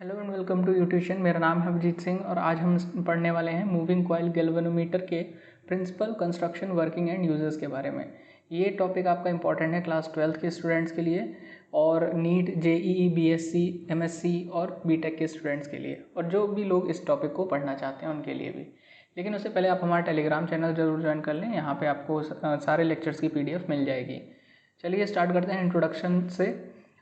Hello and welcome to YouTution. मेरा नाम है अभिजीत सिंह और आज हम पढ़ने वाले हैं मूविंग कॉइल गैल्वेनोमीटर के principle, construction, working and uses के बारे में। ये टॉपिक आपका इंपॉर्टेंट है क्लास 12 के स्टूडेंट्स के लिए और नीट, जेईई, बीएससी, एमएससी और बीटेक के स्टूडेंट्स के लिए, और जो भी लोग इस टॉपिक को पढ़ना चाहते हैं उनके लिए भी। लेकिन उससे पहले आप हमारा टेलीग्राम चैनल ज़रूर ज्वाइन कर लें। यहाँ पर आपको सारे लेक्चर्स की PDF मिल जाएगी। चलिए स्टार्ट करते हैं इंट्रोडक्शन से।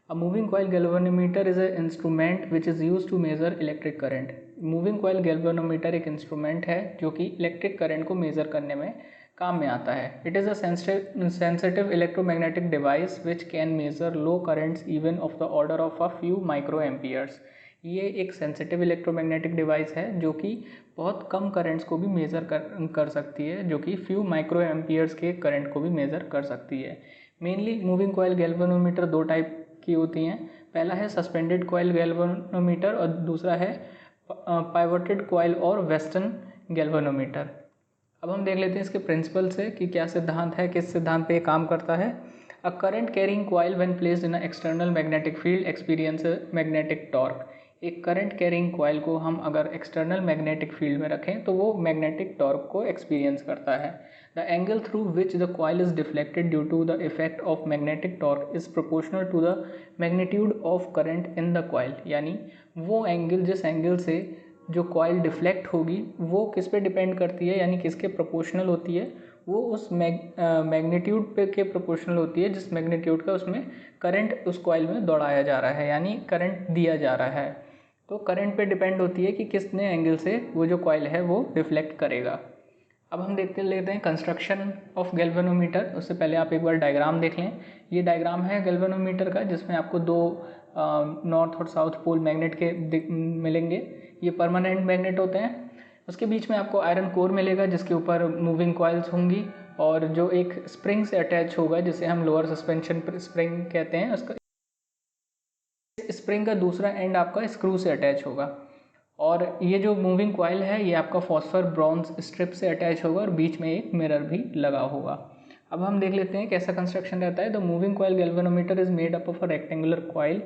A moving coil galvanometer is an instrument which is used to measure electric current. Moving coil galvanometer एक इंस्ट्रूमेंट है जो कि इलेक्ट्रिक करंट को मेज़र करने में काम में आता है. It is a sensitive electromagnetic device which can measure low currents even of the order of a few microamperes. ये एक सेंसिटिव इलेक्ट्रोमैग्नेटिक डिवाइस है जो कि बहुत कम करंट्स को भी मेज़र कर सकती है, जो कि फ्यू माइक्रो एम्पियर्स के करंट को भी मेज़र कर सकती है. मेनली मूविंग कॉइल गैल्वेनोमीटर दो टाइप की होती हैं. पहला है सस्पेंडेड कॉइल गैल्वेनोमीटर और दूसरा है पाइवोटेड कॉइल और वेस्टर्न गैल्वेनोमीटर. अब हम देख लेते हैं इसके प्रिंसिपल से कि क्या सिद्धांत है, किस सिद्धांत पे काम करता है. A current carrying coil when placed in a external magnetic field experience magnetic torque. एक करंट कैरिंग कॉइल को हम अगर एक्सटर्नल मैग्नेटिक फील्ड में रखें तो वो मैग्नेटिक टॉर्क को एक्सपीरियंस करता है. The angle through which the coil is deflected due to the effect of magnetic torque is proportional to the magnitude of current in the coil. यानी वो angle, जिस एंगल से जो कॉइल डिफ्लेक्ट होगी वो किस पे डिपेंड करती है, यानी किसके प्रोपोर्शनल होती है. वो उस मैग्नीट्यूड पे के प्रोपोर्शनल होती है जिस मैग्नीट्यूड का उसमें करंट उस कॉइल में दौड़ाया जा रहा है, यानी करंट दिया जा रहा है. तो करंट पे डिपेंड होती है कि कितने एंगल से वो जो कॉइल है वो रिफ्लेक्ट करेगा. अब हम देखते लेते हैं कंस्ट्रक्शन ऑफ गैल्वेनोमीटर. उससे पहले आप एक बार डायग्राम देख लें. ये डायग्राम है गैल्वेनोमीटर का जिसमें आपको दो नॉर्थ और साउथ पोल मैग्नेट के मिलेंगे. ये परमानेंट मैग्नेट होते हैं. उसके बीच में आपको आयरन कोर मिलेगा जिसके ऊपर मूविंग कॉइल्स होंगी और जो एक स्प्रिंग से अटैच होगा जिसे हम लोअर सस्पेंशन स्प्रिंग कहते हैं. उसका स्प्रिंग का दूसरा एंड आपका स्क्रू से अटैच होगा और ये जो मूविंग कॉइल है ये आपका फॉस्फर ब्रॉन्ज स्ट्रिप से अटैच होगा और बीच में एक मिरर भी लगा होगा. अब हम देख लेते हैं कैसा कंस्ट्रक्शन रहता है. The moving coil galvanometer is made up of a rectangular coil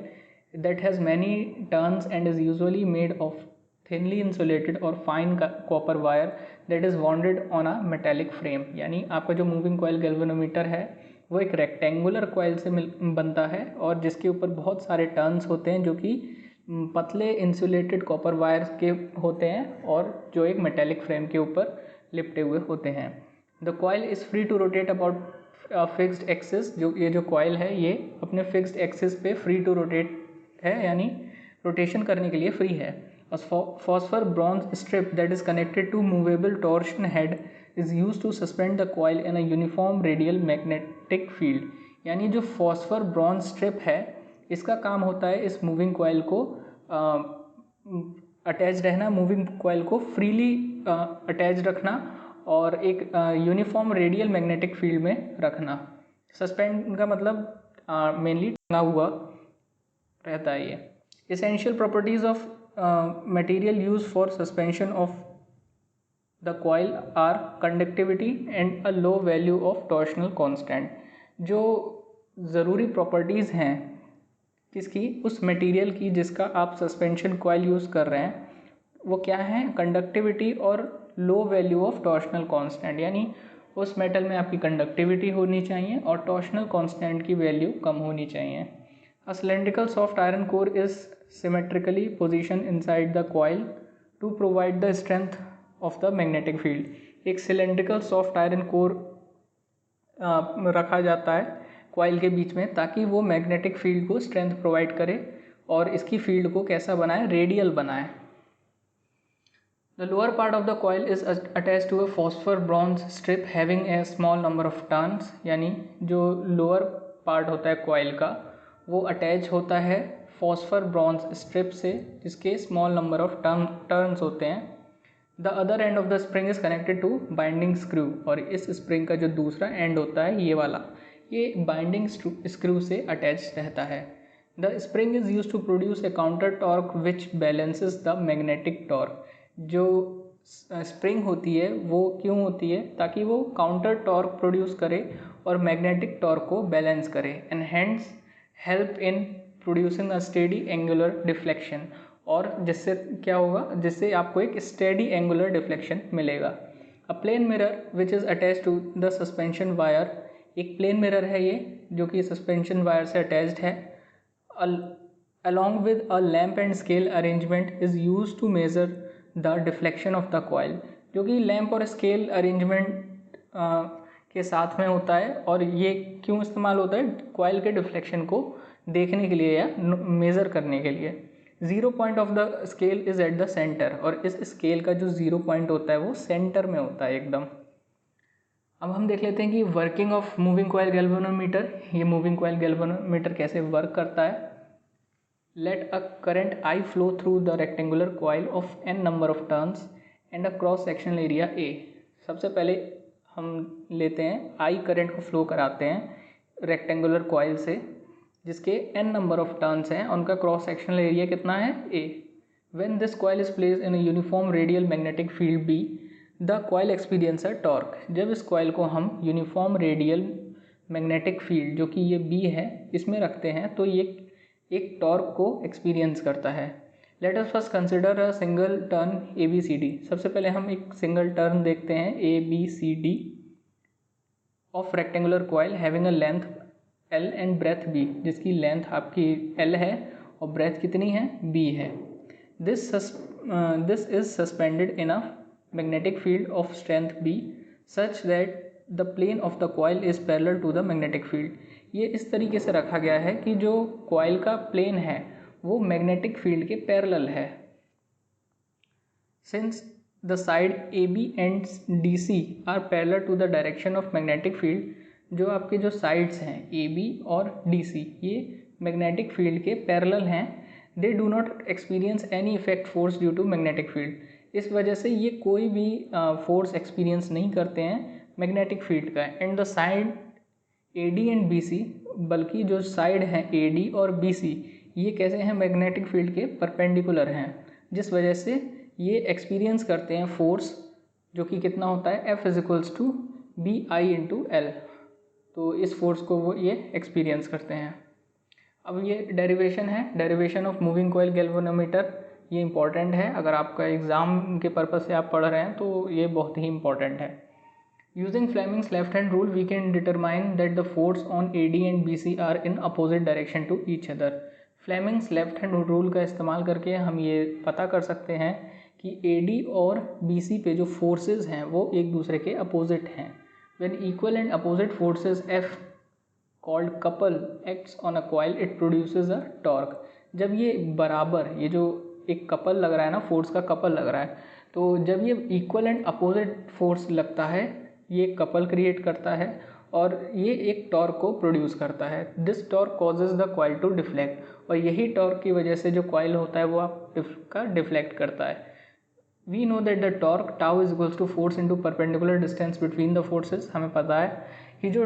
that has many turns and is usually made of thinly insulated or fine copper wire that is bonded on a metallic frame. यानी आपका जो moving coil galvanometer है वो एक rectangular coil से बनता है और जिसके ऊपर बहुत सारे टर्न्स होते हैं जो कि पतले इंसुलेटेड कॉपर वायर्स के होते हैं और जो एक मेटेलिक फ्रेम के ऊपर लिपटे हुए होते हैं. The coil is free to rotate about fixed axis. जो कॉइल है ये अपने फिक्स्ड एक्सिस पे फ्री टू रोटेट है, यानी रोटेशन करने के लिए फ्री है. A phosphor bronze strip that is connected to movable torsion head is used to suspend the coil in a uniform radial magnetic field. यानी जो phosphor bronze strip है इसका काम होता है इस मूविंग कॉइल को अटैच रहना, मूविंग कॉइल को फ्रीली अटैच रखना और एक यूनिफॉर्म रेडियल मैग्नेटिक फील्ड में रखना. सस्पेंड का मतलब मेनली टंगा हुआ रहता है. ये essential properties of material used for suspension of the coil are conductivity and a low value of torsional constant. जो ज़रूरी प्रॉपर्टीज़ हैं किसकी, उस मटेरियल की जिसका आप सस्पेंशन कॉइल यूज़ कर रहे हैं, वो क्या है? कंडक्टिविटी और low value of torsional constant. यानी उस मेटल में आपकी कंडक्टिविटी होनी चाहिए और टॉर्शनल कांस्टेंट की वैल्यू कम होनी चाहिए. A cylindrical soft iron core is symmetrically positioned inside the coil to provide the strength of the magnetic field. एक cylindrical soft iron core रखा जाता है कॉइल के बीच में ताकि वो मैग्नेटिक फील्ड को स्ट्रेंथ प्रोवाइड करे और इसकी फील्ड को कैसा बनाए? रेडियल बनाए. The lower part of the coil is attached to a phosphor bronze strip having a small number of turns. यानी जो लोअर पार्ट होता है कॉइल का वो अटैच होता है फॉस्फर ब्रॉन्ज स्ट्रिप से जिसके स्मॉल नंबर ऑफ टर्न्स होते हैं. The other end of the spring is connected to binding screw. और इस स्प्रिंग का जो दूसरा एंड होता है ये वाला, ये बाइंडिंग स्क्रू से अटैच रहता है. The spring is use to produce a counter torque which balances the magnetic torque. जो स्प्रिंग होती है वो क्यों होती है? ताकि वो काउंटर टॉर्क प्रोड्यूस करे और मैग्नेटिक टॉर्क को बैलेंस करे. And hence help in producing a steady angular deflection. और जिससे क्या होगा, जिससे आपको एक स्टेडी एंगुलर डिफ्लेक्शन मिलेगा। A plane mirror which is attach to the suspension wire, एक प्लेन मिरर है ये जो कि सस्पेंशन वायर से अटैच्ड है। Along with a lamp and scale arrangement is use to measure the deflection of the coil, जो कि lamp और स्केल अरेंजमेंट के साथ में होता है। और ये क्यों इस्तेमाल होता है, कॉइल के डिफ्लेक्शन को देखने के लिए या मेज़र करने के लिए। Zero point of the scale is at the centre, और इस स्केल का जो ज़ीरो पॉइंट होता है वो सेंटर में होता है एकदम। अब हम देख लेते हैं कि working of moving coil galvanometer, ये मूविंग कॉइल गैल्वेनोमीटर कैसे वर्क करता है। Let a current I flow through the rectangular coil of n number of turns and a cross sectional area A। सबसे पहले हम लेते हैं I करंट को फ्लो कराते हैं रेक्टेंगुलर कॉइल से जिसके n नंबर ऑफ टर्न्स हैं, उनका क्रॉस सेक्शनल एरिया कितना है A। When this coil is placed in a uniform radial magnetic field B, the coil experience a torque. जब इस कॉइल को हम यूनिफॉर्म रेडियल मैग्नेटिक फील्ड जो कि ये B है इसमें रखते हैं तो ये एक टॉर्क को एक्सपीरियंस करता है। Let us first consider a single turn ABCD। सबसे पहले हम एक सिंगल टर्न देखते हैं ABCD of rectangular coil having a length L and breadth B, जिसकी लेंथ आपकी L है और ब्रेथ कितनी है B है। This is suspended in a magnetic field of strength B such that the plane of the coil is parallel to the magnetic field. ये इस तरीके से रखा गया है कि जो कॉइल का प्लेन है वो मैग्नेटिक फील्ड के पैरेलल है। Since the side AB and DC are parallel to the direction of magnetic field, जो आपके जो साइड्स हैं AB और DC ये मैग्नेटिक फील्ड के पैरेलल हैं। They do not experience any effect force due to magnetic field. इस वजह से ये कोई भी फोर्स एक्सपीरियंस नहीं करते हैं मैग्नेटिक फील्ड का। And the side AD and BC, बल्कि जो साइड हैं AD और BC ये कैसे हैं, मैग्नेटिक फील्ड के परपेंडिकुलर हैं, जिस वजह से ये एक्सपीरियंस करते हैं फोर्स जो कि कितना होता है F is to BI into L। तो इस फोर्स को वो ये एक्सपीरियंस करते हैं। अब ये डेरिवेशन है, derivation of moving coil galvanometer, ये इंपॉर्टेंट है। अगर आपका एग्ज़ाम के पर्पज़ से आप पढ़ रहे हैं तो ये बहुत ही इंपॉर्टेंट है। Using Fleming's left-hand rule, we can determine that the force on AD and BC are in opposite direction to each other. Fleming's left-hand rule का इस्तेमाल करके हम ये पता कर सकते हैं कि AD और BC पे जो forces हैं वो एक दूसरे के opposite हैं। When equal and opposite forces F called couple acts on a coil, it produces a torque. जब ये बराबर, ये जो एक कपल लग रहा है ना, फोर्स का कपल लग रहा है, तो जब ये इक्वल एंड अपोजिट फोर्स लगता है ये कपल क्रिएट करता है और ये एक टॉर्क को प्रोड्यूस करता है। This torque causes the coil to deflect, और यही टॉर्क की वजह से जो कॉइल होता है वो आपका डिफ्लेक्ट करता है। We know that the torque tau is equals to force into perpendicular distance between the forces. हमें पता है कि जो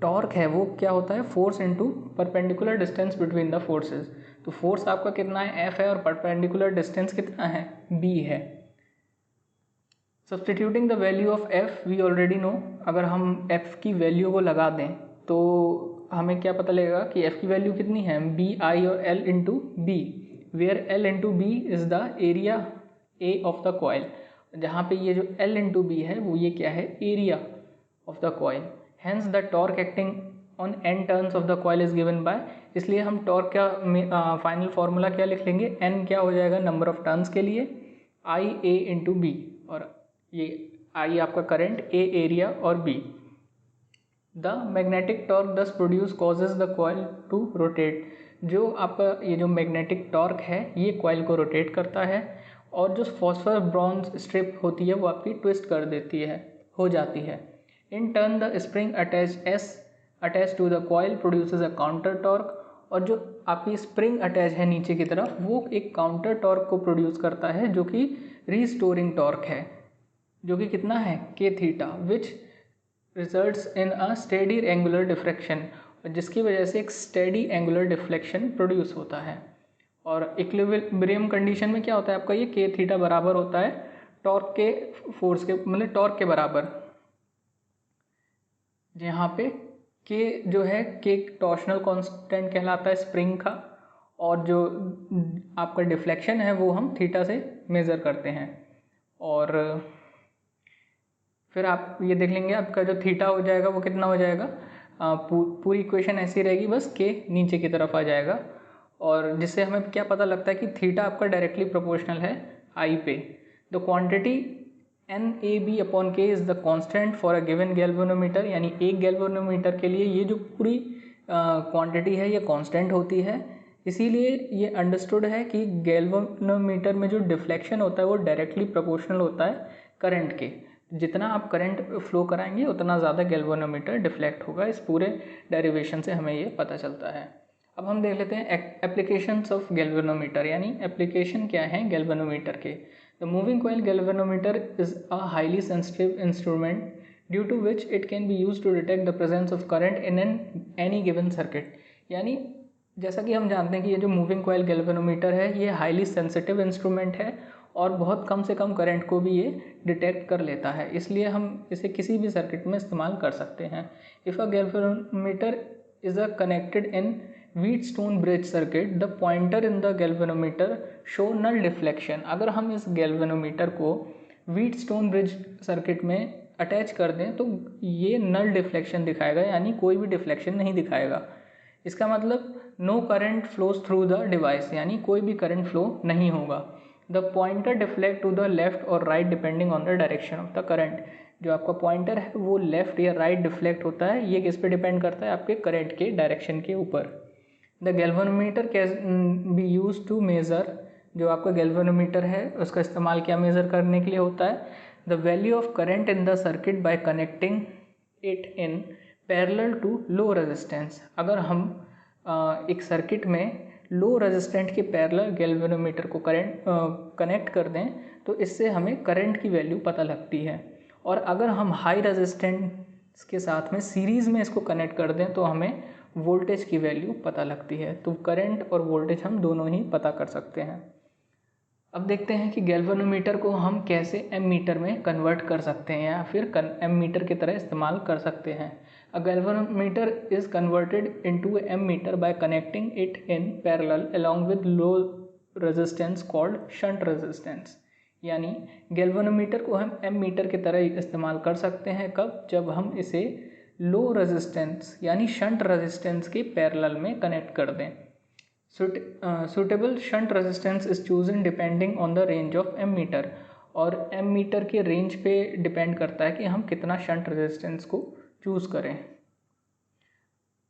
टॉर्क है वो क्या होता है, force into perpendicular distance between the forces. तो फोर्स आपका कितना है, F है, और परपेंडिकुलर डिस्टेंस कितना है, B है। Substituting the value of F we already know. अगर हम F की वैल्यू को लगा दें तो हमें क्या पता लगेगा कि F की वैल्यू कितनी है, BI और L into B, where L into B is the area A of the coil. जहाँ पे ये जो L इंटू B है वो ये क्या है, area of the coil. Hence the torque acting on n turns of the coil is given by, इसलिए हम टॉर्क का फाइनल फार्मूला क्या लिख लेंगे, n क्या हो जाएगा नंबर ऑफ टर्न्स के लिए, IA इंटू B, और ये I आपका करंट, A एरिया और B। The magnetic torque thus produce causes the coil to rotate. जो आपका ये जो मैग्नेटिक टॉर्क है ये कॉइल को रोटेट करता है, और जो फॉस्फर ब्रॉन्ज स्ट्रिप होती है वो आपकी ट्विस्ट कर देती है, हो जाती है। In turn the spring attach to the coil produces a counter torque, और जो आपकी स्प्रिंग अटैच है नीचे की तरफ वो एक काउंटर टॉर्क को प्रोड्यूस करता है जो कि रीस्टोरिंग टॉर्क है, जो कि कितना है, K theta, which results in a steady angular deflection, जिसकी वजह से एक स्टेडी एंगुलर डिफ्लेक्शन प्रोड्यूस होता है। और इक्विलिब्रियम कंडीशन में क्या होता है आपका, ये K थीटा बराबर होता है टॉर्क के फोर्स के, मतलब टॉर्क के बराबर, यहाँ पे K जो है K टॉर्शनल कांस्टेंट कहलाता है स्प्रिंग का, और जो आपका डिफ्लेक्शन है वो हम थीटा से मेज़र करते हैं। और फिर आप ये देख लेंगे आपका जो थीटा हो जाएगा वो कितना हो जाएगा, पूरी इक्वेशन ऐसी रहेगी, बस के नीचे की तरफ आ जाएगा। और जिससे हमें क्या पता लगता है कि थीटा आपका डायरेक्टली प्रोपोर्शनल है आई पे। द क्वांटिटी NAB अपॉन के is the constant for a given galvanometer, यानी एक गैल्वेनोमीटर के लिए ये जो पूरी क्वांटिटी है ये कांस्टेंट होती है। इसीलिए ये अंडरस्टूड है कि गैल्वेनोमीटर में जो डिफ्लेक्शन होता है वो डायरेक्टली प्रोपोर्शनल होता है करंट के। जितना आप करंट फ्लो कराएंगे उतना ज़्यादा गैल्वेनोमीटर डिफ्लेक्ट होगा। इस पूरे डेरिवेशन से हमें ये पता चलता है। अब हम देख लेते हैं एप्लीकेशंस ऑफ गैल्वेनोमीटर, यानी एप्लीकेशन क्या है गैल्वेनोमीटर के। The moving coil galvanometer is a highly sensitive instrument due to which it can be use to detect the presence of current in any given circuit. यानी जैसा कि हम जानते हैं कि ये जो मूविंग कॉइल गैल्वेनोमीटर है ये हाईली सेंसिटिव इंस्ट्रूमेंट है और बहुत कम से कम करंट को भी ये डिटेक्ट कर लेता है, इसलिए हम इसे किसी भी सर्किट में इस्तेमाल कर सकते हैं। If a galvanometer is a connected in Wheatstone bridge circuit, the pointer in the galvanometer show null deflection. अगर हम इस गैल्वेनोमीटर को व्हीटस्टोन ब्रिज सर्किट में अटैच कर दें तो ये नल डिफ्लेक्शन दिखाएगा, यानी कोई भी डिफ्लेक्शन नहीं दिखाएगा। इसका मतलब no current flows through the device, यानी कोई भी करंट फ्लो नहीं होगा। The pointer deflect to the left or right depending on the direction of the current. जो आपका पॉइंटर है वो लेफ्ट या राइट डिफ्लेक्ट होता है, ये किस पे डिपेंड करता है, आपके करंट के डायरेक्शन के ऊपर। The galvanometer can be use to measure, जो आपका गैल्वेनोमीटर है उसका इस्तेमाल क्या मेज़र करने के लिए होता है, the value of current in the circuit by connecting it in parallel to low resistance. अगर हम एक सर्किट में लो रेजिस्टेंट के पैरेलल गैल्वेनोमीटर को कनेक्ट कर दें तो इससे हमें करंट की वैल्यू पता लगती है। और अगर हम हाई रेजिस्टेंस के साथ में सीरीज़ में इसको कनेक्ट कर दें तो हमें वोल्टेज की वैल्यू पता लगती है। तो करंट और वोल्टेज हम दोनों ही पता कर सकते हैं। अब देखते हैं कि गैल्वेनोमीटर को हम कैसे एमीटर में कन्वर्ट कर सकते हैं या फिर एमीटर की तरह इस्तेमाल कर सकते हैं। A galvanometer is converted into ammeter by connecting it in parallel along with low resistance called shunt resistance. यानी गैल्वेनोमीटर को हम एमीटर की तरह इस्तेमाल कर सकते हैं कब, जब हम इसे लो रेजिस्टेंस यानी शंट रेजिस्टेंस के पैरेलल में कनेक्ट कर दें। Suitable shunt resistance is chosen depending on the range of ammeter, और एमीटर के रेंज पे डिपेंड करता है कि हम कितना शंट रेजिस्टेंस को चूज़ करें।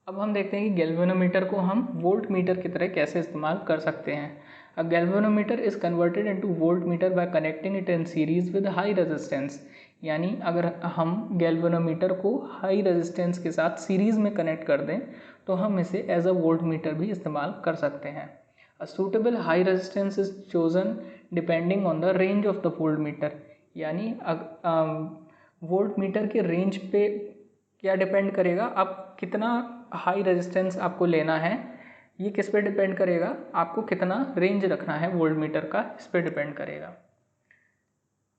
अब हम देखते हैं कि गैल्वेनोमीटर को हम वोल्ट मीटर की तरह कैसे इस्तेमाल कर सकते हैं। A galvanometer is converted into voltmeter by connecting it in series with high resistance. यानी अगर हम गैल्वेनोमीटर को हाई रेजिस्टेंस के साथ सीरीज़ में कनेक्ट कर दें तो हम इसे एज अ वोल्ट मीटर भी इस्तेमाल कर सकते हैं। A suitable high resistance is chosen depending on the range of the volt meter. यानी वोल्ट मीटर के रेंज पे क्या डिपेंड करेगा, आप कितना हाई रेजिस्टेंस आपको लेना है, ये किस पे डिपेंड करेगा, आपको कितना रेंज रखना है वोल्ट मीटर का, इस पे डिपेंड करेगा।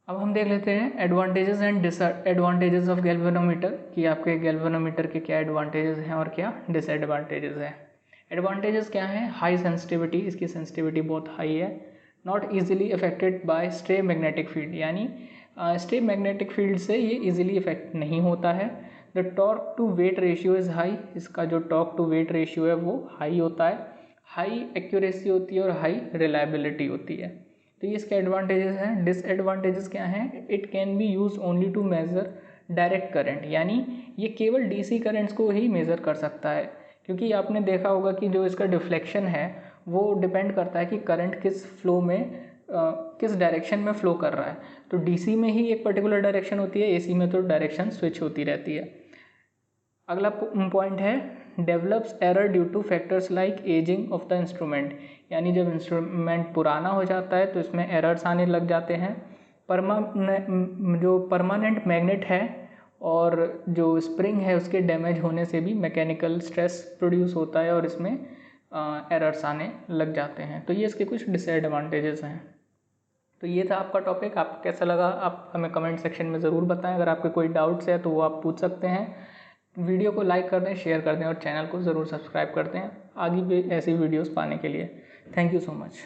अब हम देख लेते हैं advantages and disadvantages of galvanometer कि आपके गैल्वेनोमीटर के क्या एडवांटेजेस हैं और क्या डिसएडवांटेजेस हैं। एडवांटेजेस क्या हैं, हाई सेंसिटिविटी, इसकी सेंसिटिविटी बहुत हाई है। Not easily affected by stray magnetic field, यानी स्ट्रे मैग्नेटिक फील्ड से ये इजीली अफेक्ट नहीं होता है। The torque to weight ratio is high, इसका जो टॉर्क टू वेट रेशियो है वो हाई होता है। हाई एक्यूरेसी होती है और हाई रिलायबिलिटी होती है। तो ये इसके एडवांटेजेस हैं। डिसएडवांटेजेस क्या हैं, it can be use only to measure direct current, यानी ये केवल डीसी करंट्स को ही मेज़र कर सकता है। क्योंकि आपने देखा होगा कि जो इसका डिफ्लेक्शन है वो डिपेंड करता है कि करंट किस फ्लो में किस डायरेक्शन में फ़्लो कर रहा है। तो डीसी में ही एक पर्टिकुलर डायरेक्शन होती है, एसी में तो डायरेक्शन स्विच होती रहती है। अगला पॉइंट है develops error due two factors like ageing of the instrument, यानी जब इंस्ट्रूमेंट पुराना हो जाता है तो इसमें एरर्स आने लग जाते हैं। जो परमानेंट मैग्नेट है और जो स्प्रिंग है उसके डैमेज होने से भी मैकेनिकल स्ट्रेस प्रोड्यूस होता है और इसमें एरर्स आने लग जाते हैं। तो ये इसके कुछ डिसएडवांटेजेस हैं। तो ये था आपका टॉपिक, आपको कैसा लगा आप हमें कमेंट सेक्शन में ज़रूर बताएं। अगर आपके कोई डाउट्स है तो वो आप पूछ सकते हैं। वीडियो को लाइक कर दें, शेयर कर दें और चैनल को ज़रूर सब्सक्राइब कर दें आगे भी ऐसी वीडियोस पाने के लिए। Thank you so much.